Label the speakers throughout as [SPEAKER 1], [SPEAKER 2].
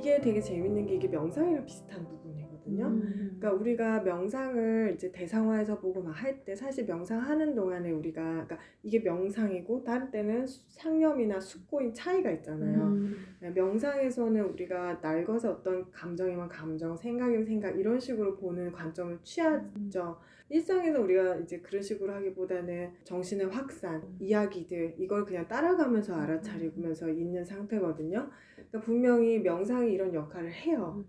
[SPEAKER 1] 이게 되게 재밌는 게 이게 명상이랑 비슷한 부분이거든요. 그러니까 우리가 명상을 이제 대상화해서 보고 막 할 때 사실 명상하는 동안에 우리가 그러니까 이게 명상이고 다른 때는 상념이나 숙고인 차이가 있잖아요. 명상에서는 우리가 날것의 어떤 감정이면 감정, 생각이면 생각 이런 식으로 보는 관점을 취하죠. 일상에서 우리가 이제 그런 식으로 하기보다는 정신의 확산, 이야기들 이걸 그냥 따라가면서 알아차리면서 있는 상태거든요. 그러니까 분명히 명상이 이런 역할을 해요.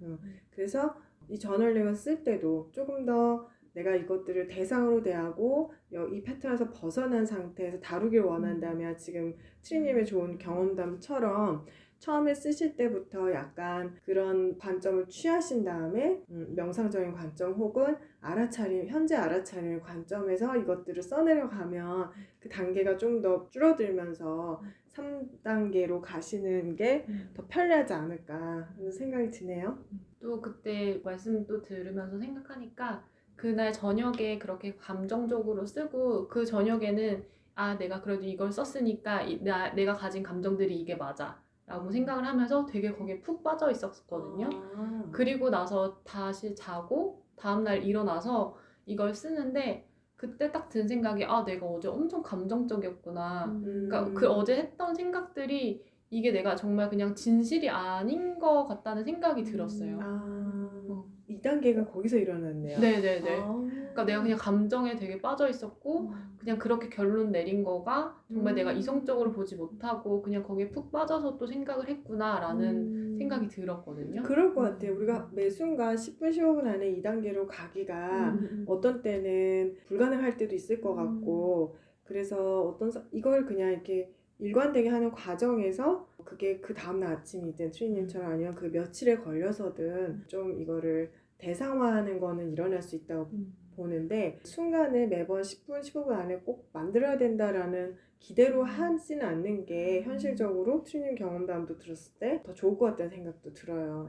[SPEAKER 1] 그래서 이 저널링을 쓸 때도 조금 더 내가 이것들을 대상으로 대하고 이 패턴에서 벗어난 상태에서 다루길 원한다면 지금 트리님의 좋은 경험담처럼 처음에 쓰실 때부터 약간 그런 관점을 취하신 다음에 명상적인 관점 혹은 현재 알아차리는 관점에서 이것들을 써내려가면 그 단계가 좀 더 줄어들면서 3단계로 가시는 게 더 편리하지 않을까 하는 생각이 드네요.
[SPEAKER 2] 또 그때 말씀도 들으면서 생각하니까 그날 저녁에 그렇게 감정적으로 쓰고 그 저녁에는 내가 그래도 이걸 썼으니까 내가 가진 감정들이 이게 맞아 라고 생각을 하면서 되게 거기에 푹 빠져 있었거든요. 그리고 나서 다시 자고 다음날 일어나서 이걸 쓰는데 그때 딱 든 생각이 내가 어제 엄청 감정적이었구나. 그러니까 그 어제 했던 생각들이 이게 내가 정말 그냥 진실이 아닌 것 같다는 생각이 들었어요.
[SPEAKER 1] 2단계가 거기서 일어났네요.
[SPEAKER 2] 네네네. 그러니까 내가 그냥 감정에 되게 빠져 있었고 그냥 그렇게 결론 내린 거가 정말 내가 이성적으로 보지 못하고 그냥 거기에 푹 빠져서 또 생각을 했구나라는 생각이 들었거든요.
[SPEAKER 1] 그럴 것 같아요. 우리가 매 순간 10분, 15분 안에 2단계로 가기가 어떤 때는 불가능할 때도 있을 것 같고 그래서 이걸 그냥 이렇게 일관되게 하는 과정에서 그게 그 다음날 아침이든 트리님처럼 아니면 그 며칠에 걸려서든 좀 이거를 대상화하는 거는 일어날 수 있다고 보는데 순간에 매번 10분, 15분 안에 꼭 만들어야 된다라는 기대로 하지는 않는 게 현실적으로 트리님 경험담도 들었을 때 더 좋을 것 같다는 생각도 들어요.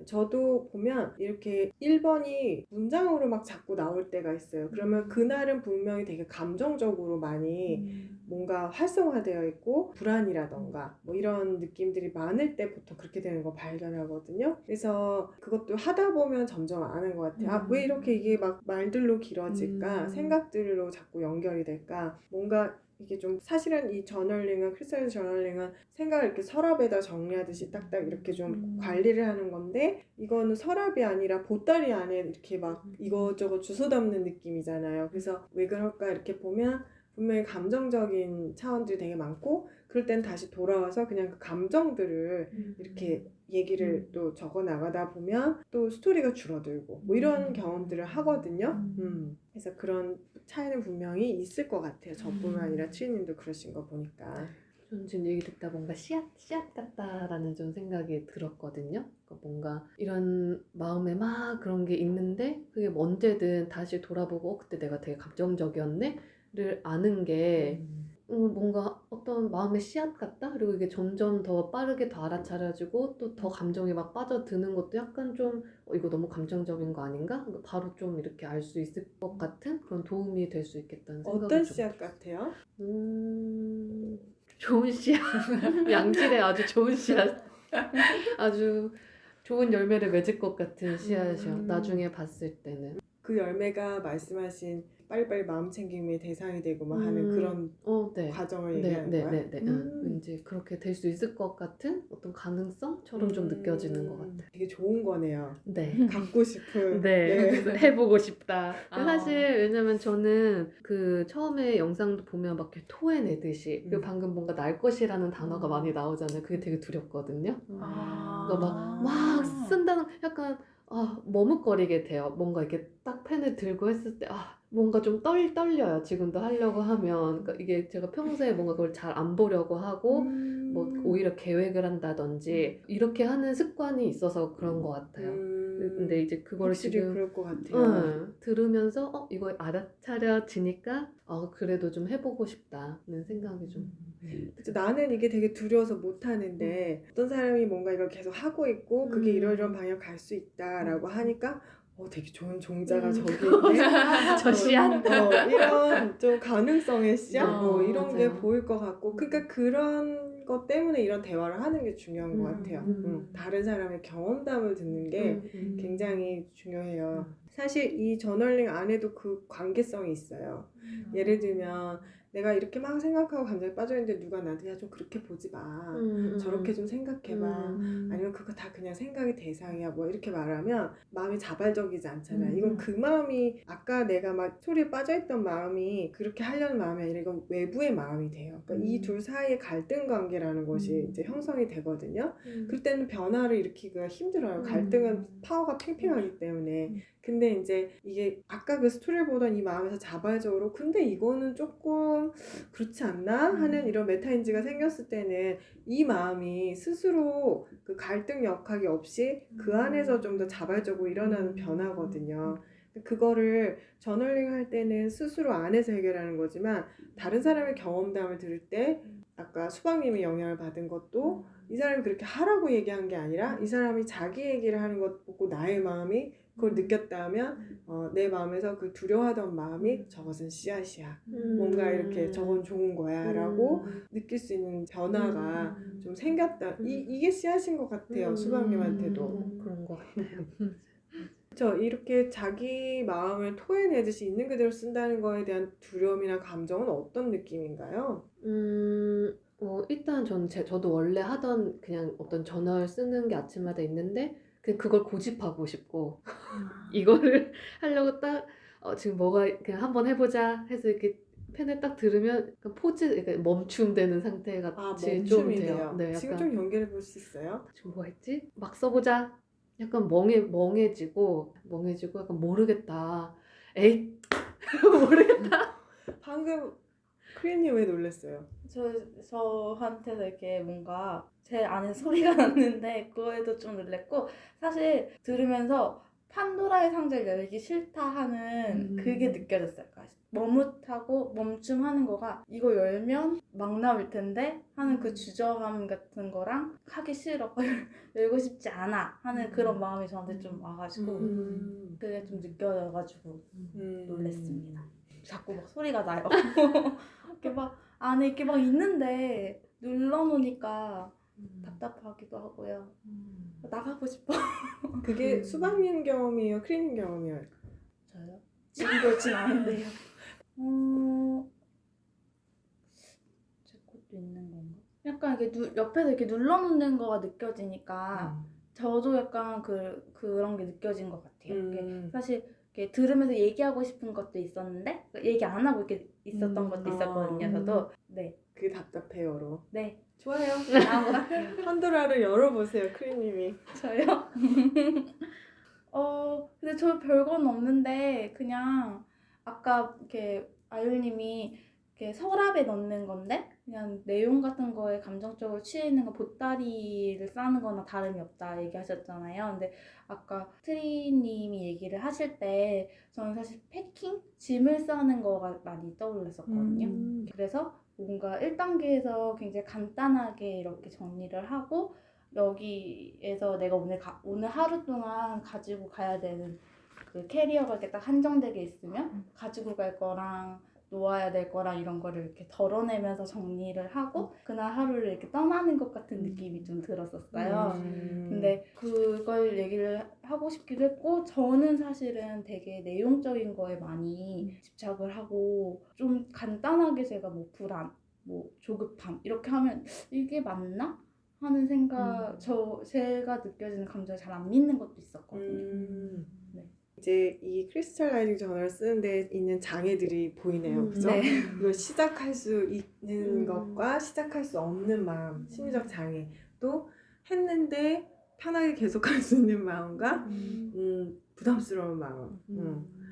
[SPEAKER 1] 저도 보면 이렇게 1번이 문장으로 막 자꾸 나올 때가 있어요. 그러면 그날은 분명히 되게 감정적으로 많이 뭔가 활성화되어 있고 불안이라던가 뭐 이런 느낌들이 많을 때부터 그렇게 되는 거 발견하거든요. 그래서 그것도 하다 보면 점점 아는 것 같아요. 왜 이렇게 이게 막 말들로 길어질까? 생각들로 자꾸 연결이 될까? 뭔가 이게 좀 사실은 이 저널링은 크리스탈 저널링은 생각을 이렇게 서랍에다 정리하듯이 딱딱 이렇게 좀 관리를 하는 건데 이거는 서랍이 아니라 보따리 안에 이렇게 막 이것저것 주워 담는 느낌이잖아요. 그래서 왜 그럴까 이렇게 보면 분명히 감정적인 차원들이 되게 많고 그럴 땐 다시 돌아와서 그냥 그 감정들을 이렇게 얘기를 또 적어 나가다 보면 또 스토리가 줄어들고 뭐 이런 경험들을 하거든요. 그래서 그런 차이는 분명히 있을 것 같아요. 저뿐만 아니라 트리님도 그러신 거 보니까.
[SPEAKER 3] 저는 지금 얘기 듣다 뭔가 씨앗 같다라는 좀 생각이 들었거든요. 그러니까 뭔가 이런 마음에 막 그런 게 있는데 그게 언제든 다시 돌아보고 그때 내가 되게 감정적이었네를 아는 게 뭔가 어떤 마음의 씨앗 같다? 그리고 이게 점점 더 빠르게 더 알아차려지고 또 더 감정에 막 빠져드는 것도 약간 좀 이거 너무 감정적인 거 아닌가? 그러니까 바로 좀 이렇게 알 수 있을 것 같은 그런 도움이 될 수 있겠다는 생각이
[SPEAKER 1] 어떤 씨앗 같아요?
[SPEAKER 3] 좋은 씨앗. 양질의 아주 좋은 씨앗. 아주 좋은 열매를 맺을 것 같은 씨앗이요. 나중에 봤을 때는.
[SPEAKER 1] 그 열매가 말씀하신 빨리빨리 마음 챙김의 대상이 되고 막 하는 그런
[SPEAKER 3] 네.
[SPEAKER 1] 과정을 얘기하는 거야?
[SPEAKER 3] 네. 왠지 그렇게 될 수 있을 것 같은 어떤 가능성처럼 좀 느껴지는 것 같아요.
[SPEAKER 1] 되게 좋은 거네요.
[SPEAKER 3] 네.
[SPEAKER 1] 갖고 싶은.
[SPEAKER 3] 네. 해보고 싶다. 사실 왜냐면 저는 그 처음에 영상도 보면 막 이렇게 토해내듯이 그리고 방금 뭔가 날 것이라는 단어가 많이 나오잖아요. 그게 되게 두렵거든요. 그러니까 막 쓴다는 약간 머뭇거리게 돼요. 뭔가 이렇게 딱 펜을 들고 했을 때 뭔가 좀 떨려요. 지금도 하려고 하면. 그러니까 이게 제가 평소에 뭔가 그걸 잘 안 보려고 하고 뭐 오히려 계획을 한다든지 이렇게 하는 습관이 있어서 그런 것 같아요. 근데 이제 그걸
[SPEAKER 1] 확실히
[SPEAKER 3] 지금
[SPEAKER 1] 그럴 것 같아요.
[SPEAKER 3] 들으면서 이거 알아차려지니까 그래도 좀 해보고 싶다는 생각이 좀.
[SPEAKER 1] 나는 이게 되게 두려워서 못하는데 어떤 사람이 뭔가 이걸 계속 하고 있고 그게 이런 방향 갈 수 있다라고 하니까 되게 좋은 종자가 저기 있네.
[SPEAKER 3] 저 씨앗.
[SPEAKER 1] 이런 좀 가능성의 씨앗 이런
[SPEAKER 3] 맞아요.
[SPEAKER 1] 게 보일 것 같고 그러니까 그런 것 때문에 이런 대화를 하는 게 중요한 것 같아요.
[SPEAKER 3] 음.
[SPEAKER 1] 다른 사람의 경험담을 듣는 게 굉장히 중요해요. 사실 이 저널링 안에도 그 관계성이 있어요. 예를 들면 내가 이렇게 막 생각하고 감정에 빠져있는데 누가 나한테 야 좀 그렇게 보지 마. 저렇게 좀 생각해봐. 아니면 그거 다 그냥 생각의 대상이야. 뭐 이렇게 말하면 마음이 자발적이지 않잖아요. 이건 그 마음이 아까 내가 막 소리에 빠져있던 마음이 그렇게 하려는 마음이 아니라 이건 외부의 마음이 돼요. 그러니까 이 둘 사이의 갈등 관계라는 것이 이제 형성이 되거든요. 그럴 때는 변화를 일으키기가 힘들어요. 갈등은 파워가 팽팽하기 때문에. 근데 이제 이게 아까 그 스토리를 보던 이 마음에서 자발적으로 근데 이거는 조금 그렇지 않나 하는 이런 메타인지가 생겼을 때는 이 마음이 스스로 그 갈등 역학이 없이 그 안에서 좀 더 자발적으로 일어나는 변화거든요. 그거를 저널링 할 때는 스스로 안에서 해결하는 거지만 다른 사람의 경험담을 들을 때 아까 수박님이 영향을 받은 것도 이 사람이 그렇게 하라고 얘기한 게 아니라 이 사람이 자기 얘기를 하는 것 보고 나의 마음이 그걸 느꼈다면 내 마음에서 그 두려워하던 마음이 저것은 씨앗이야. 뭔가 이렇게 저건 좋은 거야 라고 느낄 수 있는 변화가 좀 생겼다. 이게 씨앗인 것 같아요. 수박님한테도.
[SPEAKER 3] 그런 것 같아요.
[SPEAKER 1] 이렇게 자기 마음을 토해내듯이 있는 그대로 쓴다는 거에 대한 두려움이나 감정은 어떤 느낌인가요?
[SPEAKER 3] 일단 저도 원래 하던 그냥 어떤 저널 쓰는 게 아침마다 있는데 그걸 고집하고 싶고 이거를 하려고 딱 지금 뭐가 그냥 한번 해보자 해서 이렇게 펜을 딱 들으면 약간 그러니까 멈춤되는 상태 같이 좀 돼요.
[SPEAKER 1] 멈춤이네요.
[SPEAKER 3] 네,
[SPEAKER 1] 지금
[SPEAKER 3] 약간
[SPEAKER 1] 좀 연결해 볼 수 있어요?
[SPEAKER 3] 지금 뭐 했지? 막 써보자. 약간 멍해지고 약간 모르겠다. 에이 모르겠다.
[SPEAKER 1] 방금 크리님 왜 놀랐어요?
[SPEAKER 4] 저한테도 이렇게 뭔가 제 안에 소리가 났는데 그거에도 좀 놀랬고 사실 들으면서 판도라의 상자를 열기 싫다 하는 그게 느껴졌어요. 그러니까 머뭇하고 멈춤하는 거가 이거 열면 막 나올 텐데 하는 그 주저함 같은 거랑 하기 싫어 열고 싶지 않아 하는 그런 마음이 저한테 좀 와가지고 그게 좀 느껴져가지고 놀랬습니다. 자꾸 막 소리가 나요. 이렇게 막 안에 이렇게 막 있는데 눌러놓으니까 답답하기도 하고요. 나가고 싶어.
[SPEAKER 1] 그게 수박님 경험이에요? 크리님 경험이에요?
[SPEAKER 4] 저요? 지금 그렇진 않은데요. 제 것도 있는 건가? 약간 이렇게 옆에서 이렇게 눌러놓는 거가 느껴지니까 저도 약간 그런 게 느껴진 것 같아요. 이게 사실 이렇게 들으면서 얘기하고 싶은 것도 있었는데 얘기 안 하고 이렇게 있었던 것도 있었거든요. 저도 네.
[SPEAKER 1] 그게 답답해요로.
[SPEAKER 4] 네.
[SPEAKER 1] 좋아요.
[SPEAKER 4] 나온 것 같아요.
[SPEAKER 1] 판도라를 열어보세요, 크리님이.
[SPEAKER 4] 저요? 근데 저 별건 없는데 그냥 아까 이렇게 아율님이 이렇게 서랍에 넣는 건데 그냥 내용 같은 거에 감정적으로 취해 있는 거 보따리를 싸는 거나 다름이 없다 얘기하셨잖아요. 근데 아까 트리님이 얘기를 하실 때 저는 사실 패킹? 짐을 싸는 거가 많이 떠올랐었거든요. 그래서 뭔가 1단계에서 굉장히 간단하게 이렇게 정리를 하고 여기에서 내가 오늘 하루 동안 가지고 가야 되는 그 캐리어가 이렇게 딱 한정되게 있으면 가지고 갈 거랑 놓아야 될 거랑 이런 거를 이렇게 덜어내면서 정리를 하고 그날 하루를 이렇게 떠나는 것 같은 느낌이 좀 들었었어요. 근데 그걸 얘기를 하고 싶기도 했고 저는 사실은 되게 내용적인 거에 많이 집착을 하고 좀 간단하게 제가 뭐 불안, 뭐 조급함 이렇게 하면 이게 맞나? 하는 생각, 제가 느껴지는 감정을 잘 안 믿는 것도 있었거든요. 네.
[SPEAKER 1] 이제 이 크리스탈라이징 저널 쓰는 데 있는 장애들이 보이네요. 그죠?
[SPEAKER 4] 네.
[SPEAKER 1] 이걸 시작할 수 있는 것과 시작할 수 없는 마음, 심리적 장애. 또 했는데 편하게 계속할 수 있는 마음과 부담스러운 마음.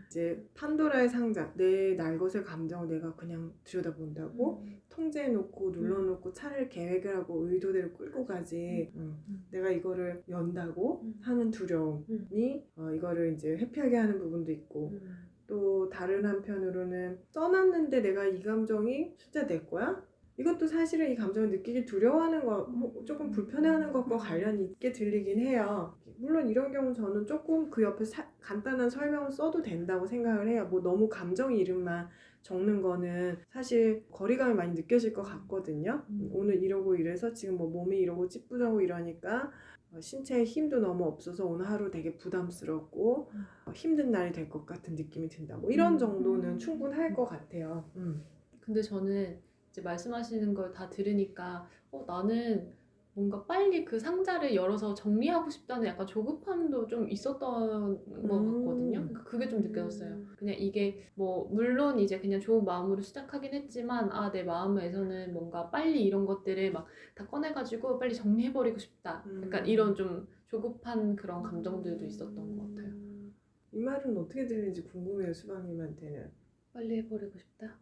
[SPEAKER 1] 이제 판도라의 상자, 내 날것의 감정을 내가 그냥 들여다본다고 통제해놓고 눌러놓고 차라리 계획을 하고 의도대로 끌고 가지 내가 이거를 연다고 하는 두려움이 이거를 이제 회피하게 하는 부분도 있고 또 다른 한편으로는 써놨는데 내가 이 감정이 진짜 내 거야? 이것도 사실은 이 감정을 느끼기 두려워하는 거, 조금 불편해하는 것과 관련이 있게 들리긴 해요. 물론 이런 경우 저는 조금 그 옆에 간단한 설명을 써도 된다고 생각을 해요. 뭐 너무 감정 이름만 적는 거는 사실 거리감이 많이 느껴질 것 같거든요. 오늘 이러고 이래서 지금 뭐 몸이 이러고 찌뿌둥하고 이러니까 신체에 힘도 너무 없어서 오늘 하루 되게 부담스럽고 힘든 날이 될 것 같은 느낌이 든다. 뭐 이런 정도는 충분할 것 같아요.
[SPEAKER 2] 근데 저는 이제 말씀하시는 걸 다 들으니까 나는 뭔가 빨리 그 상자를 열어서 정리하고 싶다는 약간 조급함도 좀 있었던 것 같거든요. 그러니까 그게 좀 느껴졌어요. 그냥 이게 뭐 물론 이제 그냥 좋은 마음으로 시작하긴 했지만 내 마음에서는 뭔가 빨리 이런 것들을 막 다 꺼내가지고 빨리 정리해버리고 싶다. 약간 이런 좀 조급한 그런 감정들도 있었던 것 같아요.
[SPEAKER 1] 이 말은 어떻게 들리는지 궁금해요, 수박님한테는.
[SPEAKER 3] 빨리 해버리고 싶다.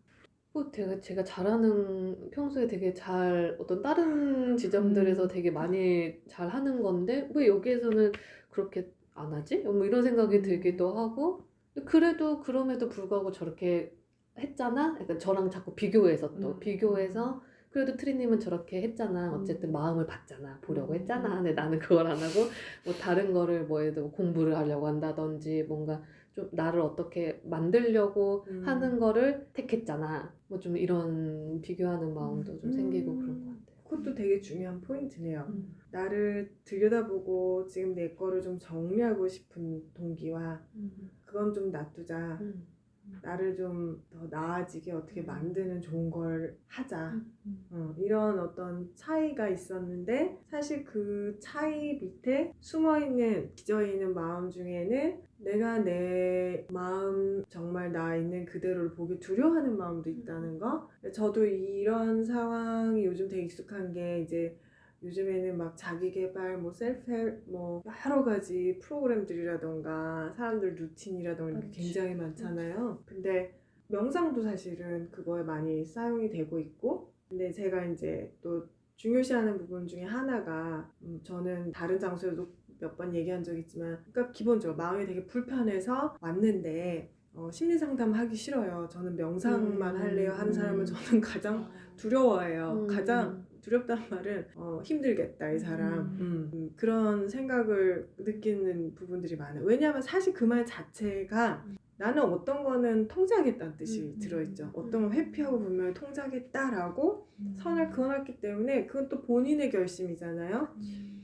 [SPEAKER 3] 뭐 제가 잘하는 평소에 되게 잘 어떤 다른 지점들에서 되게 많이 잘하는 건데 왜 여기에서는 그렇게 안 하지? 뭐 이런 생각이 들기도 하고 그래도 그럼에도 불구하고 저렇게 했잖아? 약간 저랑 자꾸 비교해서 또 비교해서 그래도 트리님은 저렇게 했잖아. 어쨌든 마음을 받잖아. 보려고 했잖아. 근데 나는 그걸 안 하고 뭐 다른 거를 뭐 예를 들어 공부를 하려고 한다든지 뭔가 좀 나를 어떻게 만들려고 하는 거를 택했잖아. 뭐 좀 이런 비교하는 마음도 좀 생기고 그런 것 같아요.
[SPEAKER 1] 그것도 되게 중요한 포인트네요. 나를 들여다보고 지금 내 거를 좀 정리하고 싶은 동기와 그건 좀 놔두자. 나를 좀 더 나아지게 어떻게 만드는 좋은 걸 하자. 이런 어떤 차이가 있었는데 사실 그 차이 밑에 숨어있는 기저있는 마음 중에는 내가 내 마음 정말 나 있는 그대로를 보기 두려워하는 마음도 있다는 거. 저도 이런 상황이 요즘 되게 익숙한 게 이제 요즘에는 막 자기계발, 뭐 셀프헬p, 뭐 여러 가지 프로그램들이라던가 사람들 루틴이라던가 이렇게 굉장히 많잖아요. 근데 명상도 사실은 그거에 많이 사용이 되고 있고, 근데 제가 이제 또 중요시하는 부분 중에 하나가 저는 다른 장소에도 몇 번 얘기한 적 있지만, 그러니까 기본적으로 마음이 되게 불편해서 왔는데 심리 상담 하기 싫어요. 저는 명상만 할래요 하는 사람은 저는 가장 두려워해요. 가장 두렵다는 말은 힘들겠다 이 사람. 그런 생각을 느끼는 부분들이 많아요. 왜냐하면 사실 그 말 자체가 나는 어떤 거는 통제하겠다는 뜻이 들어있죠. 어떤 걸 회피하고 분명히 통제하겠다라고 선을 그어놨기 때문에 그건 또 본인의 결심이잖아요.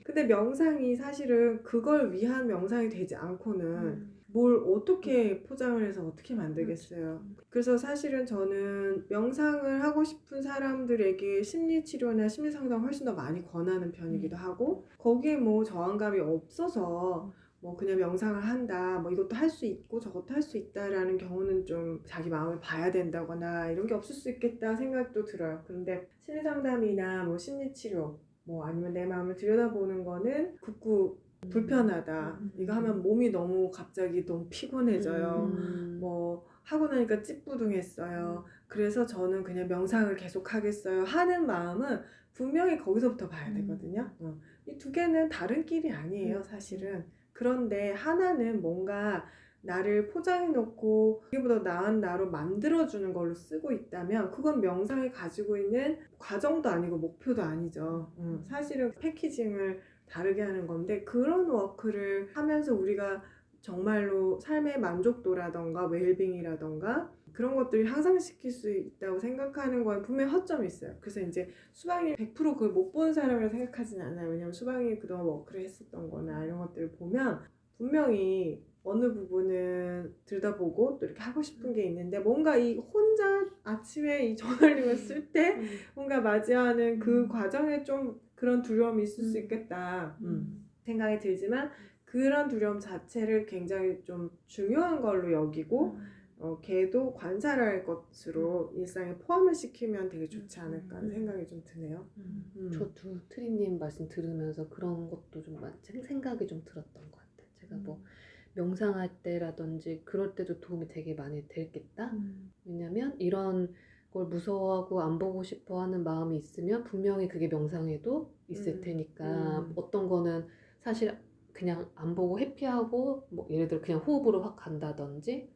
[SPEAKER 1] 근데 명상이 사실은 그걸 위한 명상이 되지 않고는 뭘 어떻게 포장을 해서 어떻게 만들겠어요. 그래서 사실은 저는 명상을 하고 싶은 사람들에게 심리치료나 심리상담을 훨씬 더 많이 권하는 편이기도 하고, 거기에 뭐 저항감이 없어서 뭐 그냥 명상을 한다, 뭐 이것도 할 수 있고 저것도 할 수 있다라는 경우는 좀 자기 마음을 봐야 된다거나 이런 게 없을 수 있겠다 생각도 들어요. 그런데 심리상담이나 뭐 심리치료, 뭐 아니면 내 마음을 들여다보는 거는 굳고 불편하다. 이거 하면 몸이 너무 갑자기 너무 피곤해져요. 뭐 하고 나니까 찌뿌둥했어요. 그래서 저는 그냥 명상을 계속 하겠어요 하는 마음은 분명히 거기서부터 봐야 되거든요. 이 두 개는 다른 길이 아니에요, 사실은. 그런데 하나는 뭔가 나를 포장해 놓고 그게보다 나은 나로 만들어주는 걸로 쓰고 있다면 그건 명상이 가지고 있는 과정도 아니고 목표도 아니죠. 사실은 패키징을 다르게 하는 건데, 그런 워크를 하면서 우리가 정말로 삶의 만족도라던가 웰빙이라던가 그런 것들을 향상시킬 수 있다고 생각하는 건 분명히 허점이 있어요. 그래서 이제 수방이 100% 그걸 못 본 사람이라고 생각하지는 않아요. 왜냐면 수방이 그동안 워크를 했었던 거나 이런 것들을 보면 분명히 어느 부분은 들여다보고 또 이렇게 하고 싶은 게 있는데, 뭔가 이 혼자 아침에 이 저널링을 쓸 때 뭔가 맞이하는 그 과정에 좀 그런 두려움이 있을 수 있겠다 생각이 들지만, 그런 두려움 자체를 굉장히 좀 중요한 걸로 여기고 걔도 관찰할 것으로 일상에 포함을 시키면 되게 좋지 않을까 하는 생각이 좀 드네요.
[SPEAKER 3] 저도 트리님 말씀 들으면서 그런 것도 좀 생각이 좀 들었던 것 같아요. 제가 뭐 명상할 때라든지 그럴 때도 도움이 되게 많이 되겠다. 왜냐면 이런 걸 무서워하고 안 보고 싶어 하는 마음이 있으면 분명히 그게 명상에도 있을 테니까 어떤 거는 사실 그냥 안 보고 회피하고 뭐 예를 들어 그냥 호흡으로 확 간다든지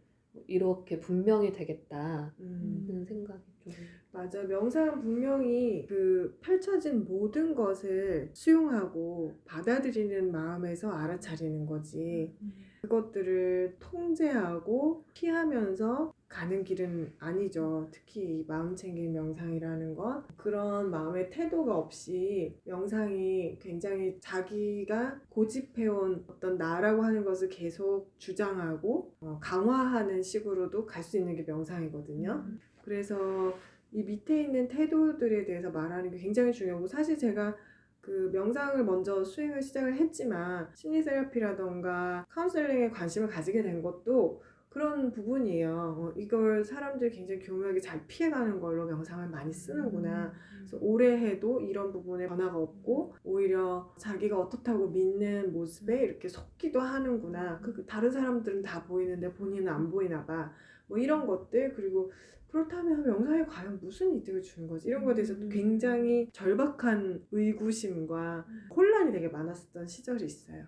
[SPEAKER 3] 이렇게 분명히 되겠다는
[SPEAKER 1] 음.
[SPEAKER 3] 생각이 좀.
[SPEAKER 1] 맞아. 명상은 분명히 그 펼쳐진 모든 것을 수용하고 받아들이는 마음에서 알아차리는 거지. 그것들을 통제하고 피하면서 가는 길은 아니죠. 특히 이 마음 챙김 명상이라는 건 그런 마음의 태도가 없이 명상이 굉장히 자기가 고집해온 어떤 나라고 하는 것을 계속 주장하고 강화하는 식으로도 갈 수 있는 게 명상이거든요. 그래서 이 밑에 있는 태도들에 대해서 말하는 게 굉장히 중요하고 사실 제가 그 명상을 먼저 수행을 시작을 했지만 심리 세라피라던가 카운셀링에 관심을 가지게 된 것도 그런 부분이에요. 이걸 사람들이 굉장히 교묘하게 잘 피해가는 걸로 명상을 많이 쓰는구나. 그래서 오래 해도 이런 부분에 변화가 없고 오히려 자기가 어떻다고 믿는 모습에 이렇게 속기도 하는구나. 그 다른 사람들은 다 보이는데 본인은 안 보이나 봐. 뭐 이런 것들 그리고 그렇다면 명상에 과연 무슨 이득을 주는 거지? 이런 거에 대해서 굉장히 절박한 의구심과 혼란이 되게 많았었던 시절이 있어요.